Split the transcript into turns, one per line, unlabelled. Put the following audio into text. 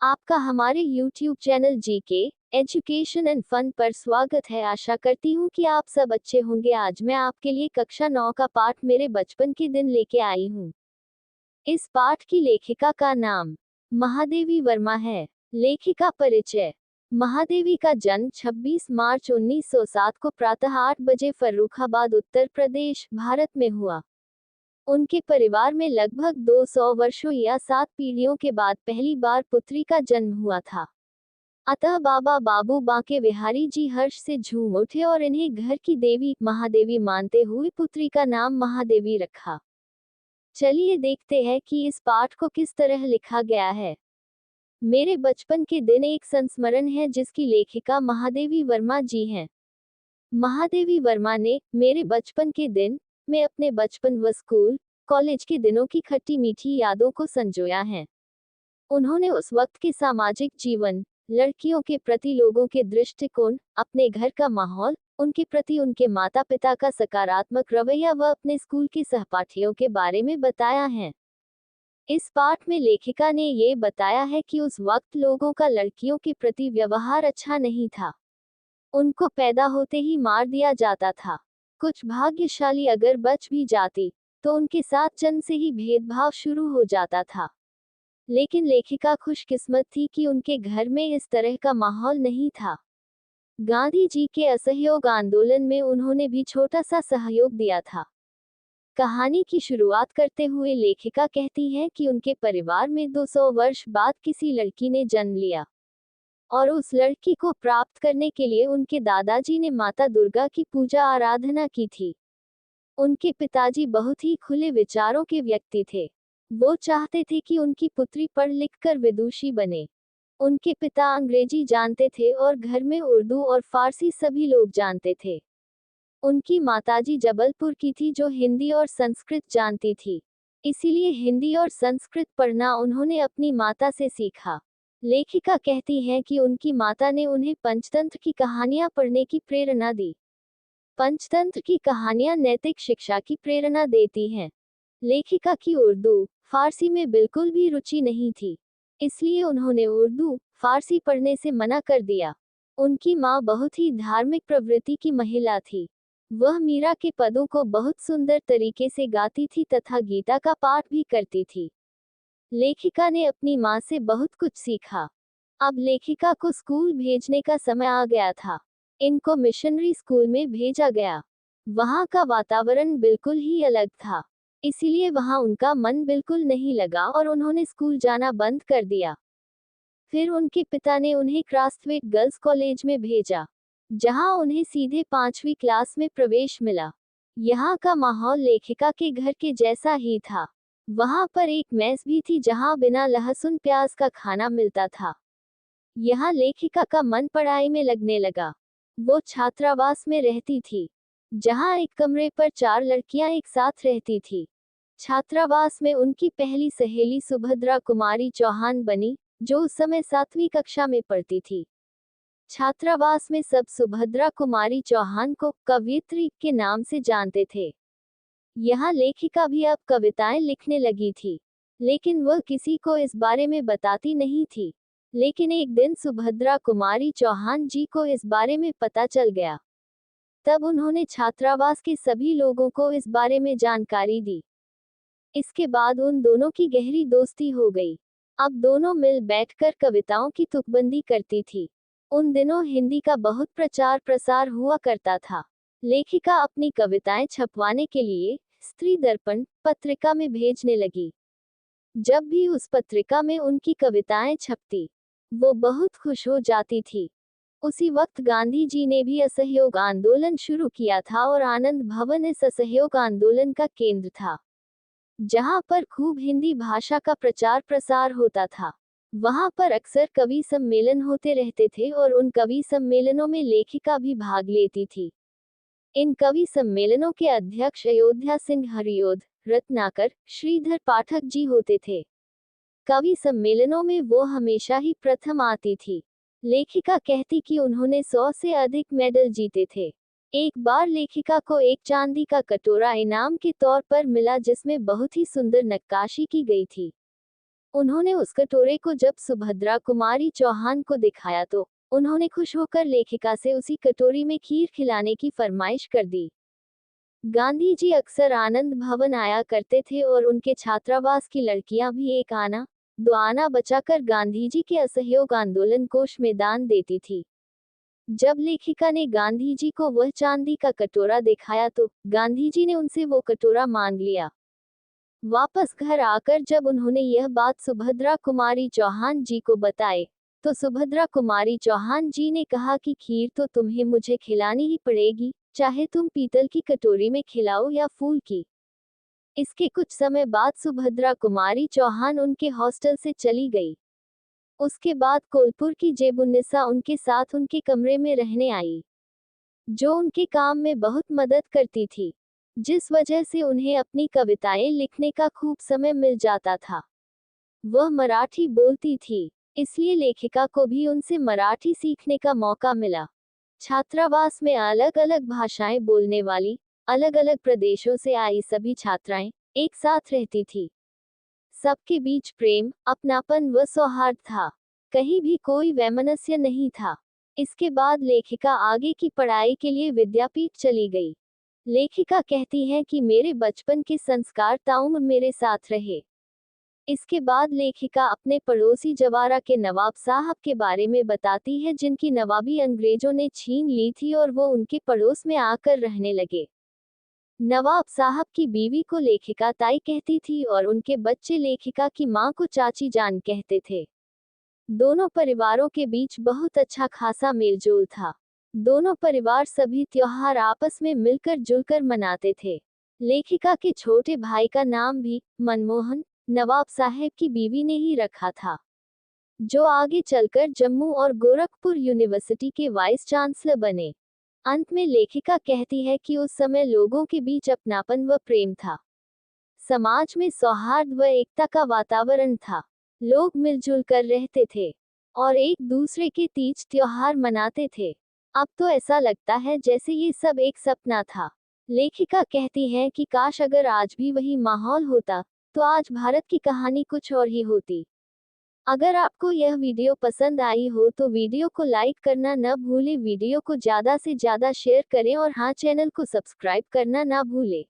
आपका हमारे YouTube channel GK education and fun पर स्वागत है। आशा करती हूँ कि आप सब अच्छे होंगे। आज मैं आपके लिए कक्षा 9 का पाठ मेरे बचपन के दिन लेके आई हूँ। इस पाठ की लेखिका का नाम महादेवी वर्मा है। लेखिका परिचय। महादेवी का जन्म 26 मार्च 1907 को प्रातः 8 बजे फर्रुखाबाद, उत्तर प्रदेश, भारत में हुआ। उनके परिवार में लगभग 200 वर्षों या 7 पीढ़ियों के बाद पहली बार पुत्री का जन्म हुआ था। अतः बाबा बाबू बांके बिहारी जी हर्ष से झूम उठे और इन्हें घर की देवी महादेवी मानते हुए पुत्री का नाम महादेवी रखा। चलिए देखते हैं कि इस पाठ को किस तरह लिखा गया है। मेरे बचपन के दिन एक संस्मरण है जिसकी लेखिका महादेवी वर्मा जी हैं। महादेवी वर्मा ने मेरे बचपन के दिन में अपने बचपन व स्कूल, कॉलेज के दिनों की खट्टी मीठी यादों को संजोया है। उन्होंने उस वक्त के सामाजिक जीवन, लड़कियों के प्रति लोगों के दृष्टिकोण, अपने घर का माहौल, उनके प्रति उनके माता पिता का सकारात्मक रवैया व अपने स्कूल के सहपाठियों के बारे में बताया है। इस पाठ में लेखिका ने ये बताया है कि उस वक्त लोगों का लड़कियों के प्रति व्यवहार अच्छा नहीं था। उनको पैदा होते ही मार दिया जाता था। कुछ भाग्यशाली अगर बच भी जाती तो उनके साथ जन्म से ही भेदभाव शुरू हो जाता था। लेकिन लेखिका खुशकिस्मत थी कि उनके घर में इस तरह का माहौल नहीं था। गांधी जी के असहयोग आंदोलन में उन्होंने भी छोटा सा सहयोग दिया था। कहानी की शुरुआत करते हुए लेखिका कहती है कि उनके परिवार में 200 वर्ष बाद किसी लड़की ने जन्म लिया और उस लड़की को प्राप्त करने के लिए उनके दादाजी ने माता दुर्गा की पूजा आराधना की थी। उनके पिताजी बहुत ही खुले विचारों के व्यक्ति थे। वो चाहते थे कि उनकी पुत्री पढ़ लिख कर विदुषी बने। उनके पिता अंग्रेजी जानते थे और घर में उर्दू और फारसी सभी लोग जानते थे। उनकी माताजी जबलपुर की थी जो हिंदी और संस्कृत जानती थी। इसीलिए हिंदी और संस्कृत पढ़ना उन्होंने अपनी माता से सीखा। लेखिका कहती हैं कि उनकी माता ने उन्हें पंचतंत्र की कहानियां पढ़ने की प्रेरणा दी। पंचतंत्र की कहानियां नैतिक शिक्षा की प्रेरणा देती हैं। लेखिका की उर्दू, फारसी में बिल्कुल भी रुचि नहीं थी, इसलिए उन्होंने उर्दू, फारसी पढ़ने से मना कर दिया। उनकी माँ बहुत ही धार्मिक प्रवृत्ति की महिला थी। वह मीरा के पदों को बहुत सुंदर तरीके से गाती थी तथा गीता का पाठ भी करती थी। लेखिका ने अपनी माँ से बहुत कुछ सीखा। अब लेखिका को स्कूल भेजने का समय आ गया था। इनको मिशनरी स्कूल में भेजा गया। वहाँ का वातावरण बिल्कुल ही अलग था, इसीलिए वहाँ उनका मन बिल्कुल नहीं लगा और उन्होंने स्कूल जाना बंद कर दिया। फिर उनके पिता ने उन्हें क्रास्थवेट गर्ल्स कॉलेज में भेजा, जहाँ उन्हें सीधे 5वीं क्लास में प्रवेश मिला। यहाँ का माहौल लेखिका के घर के जैसा ही था। वहाँ पर एक मेस भी थी जहाँ बिना लहसुन प्याज का खाना मिलता था। यहाँ लेखिका का मन पढ़ाई में लगने लगा। वो छात्रावास में रहती थी, जहाँ एक कमरे पर 4 लड़कियां एक साथ रहती थी। छात्रावास में उनकी पहली सहेली सुभद्रा कुमारी चौहान बनी, जो उस समय 7वीं कक्षा में पढ़ती थी। छात्रावास में सब सुभद्रा कुमारी चौहान को कवयित्री के नाम से जानते थे। यहाँ लेखिका भी अब कविताएं लिखने लगी थी, लेकिन वह किसी को इस बारे में बताती नहीं थी। लेकिन एक दिन सुभद्रा कुमारी चौहान जी को इस बारे में पता चल गया। तब उन्होंने छात्रावास के सभी लोगों को इस बारे में जानकारी दी। इसके बाद उन दोनों की गहरी दोस्ती हो गई। अब दोनों मिल बैठकर कविताओं की तुकबंदी करती थी। उन दिनों हिंदी का बहुत प्रचार प्रसार हुआ करता था। लेखिका अपनी कविताएं छपवाने के लिए स्त्री दर्पण पत्रिका में भेजने लगी। जब भी उस पत्रिका में उनकी कविताएं छपती, वो बहुत खुश हो जाती थी। उसी वक्त गांधी जी ने भी असहयोग आंदोलन शुरू किया था और आनंद भवन इस असहयोग आंदोलन का केंद्र था, जहां पर खूब हिंदी भाषा का प्रचार प्रसार होता था। वहां पर अक्सर कवि सम्मेलन होते रहते थे और उन कवि सम्मेलनों में लेखिका भी भाग लेती थी। इन कवि सम्मेलनों के अध्यक्ष अयोध्या सिंह हरिओध, रत्नाकर, श्रीधर पाठक जी होते थे। कवि सम्मेलनों में वो हमेशा ही प्रथम आती थी। लेखिका कहती कि उन्होंने 100 से अधिक मेडल जीते थे। एक बार लेखिका को एक चांदी का कटोरा इनाम के तौर पर मिला जिसमें बहुत ही सुंदर नक्काशी की गई थी। उन्होंने उस कटोरे को जब सुभद्रा कुमारी चौहान को दिखाया तो उन्होंने खुश होकर लेखिका से उसी कटोरी में खीर खिलाने की फरमाइश कर दी। गांधी जी अक्सर आनंद भवन आया करते थे और उनके छात्रावास की लड़कियां भी एक आना दो आना बचाकर गांधी जी के असहयोग आंदोलन कोष में दान देती थी। जब लेखिका ने गांधी जी को वह चांदी का कटोरा दिखाया तो गांधी जी ने उनसे वो कटोरा मांग लिया। वापस घर आकर जब उन्होंने यह बात सुभद्रा कुमारी चौहान जी को बताए तो सुभद्रा कुमारी चौहान जी ने कहा कि खीर तो तुम्हें मुझे खिलानी ही पड़ेगी, चाहे तुम पीतल की कटोरी में खिलाओ या फूल की। इसके कुछ समय बाद सुभद्रा कुमारी चौहान उनके हॉस्टल से चली गई। उसके बाद कोलपुर की जेबुन्निसा उनके साथ उनके कमरे में रहने आई, जो उनके काम में बहुत मदद करती थी, जिस वजह से उन्हें अपनी कविताएं लिखने का खूब समय मिल जाता था। वह मराठी बोलती थी, इसलिए लेखिका को भी उनसे मराठी सीखने का मौका मिला। छात्रावास में अलग अलग भाषाएं बोलने वाली अलग अलग प्रदेशों से आई सभी छात्राएं एक साथ रहती थी। सबके बीच प्रेम, अपनापन व सौहार्द था। कहीं भी कोई वैमनस्य नहीं था। इसके बाद लेखिका आगे की पढ़ाई के लिए विद्यापीठ चली गई। लेखिका कहती हैं कि मेरे बचपन के संस्कार ताउम्र मेरे साथ रहे। इसके बाद लेखिका अपने पड़ोसी जवारा के नवाब साहब के बारे में बताती है, जिनकी नवाबी अंग्रेजों ने छीन ली थी और वो उनके पड़ोस में आकर रहने लगे। नवाब साहब की बीवी को लेखिका ताई कहती थी और उनके बच्चे लेखिका की मां को चाची जान कहते थे। दोनों परिवारों के बीच बहुत अच्छा खासा मेलजोल था। दोनों परिवार सभी त्योहार आपस में मिलकर जुलकर मनाते थे। लेखिका के छोटे भाई का नाम भी मनमोहन नवाब साहब की बीवी ने ही रखा था, जो आगे चलकर जम्मू और गोरखपुर यूनिवर्सिटी के वाइस चांसलर बने। अंत में लेखिका कहती है कि उस समय लोगों के बीच अपनापन व प्रेम था। समाज में सौहार्द व एकता का वातावरण था। लोग मिलजुल कर रहते थे और एक दूसरे के तीज त्योहार मनाते थे। अब तो ऐसा लगता है जैसे ये सब एक सपना था। लेखिका कहती है कि काश अगर आज भी वही माहौल होता तो आज भारत की कहानी कुछ और ही होती। अगर आपको यह वीडियो पसंद आई हो तो वीडियो को लाइक करना न भूलें, वीडियो को ज़्यादा से ज़्यादा शेयर करें और हाँ, चैनल को सब्सक्राइब करना ना भूलें।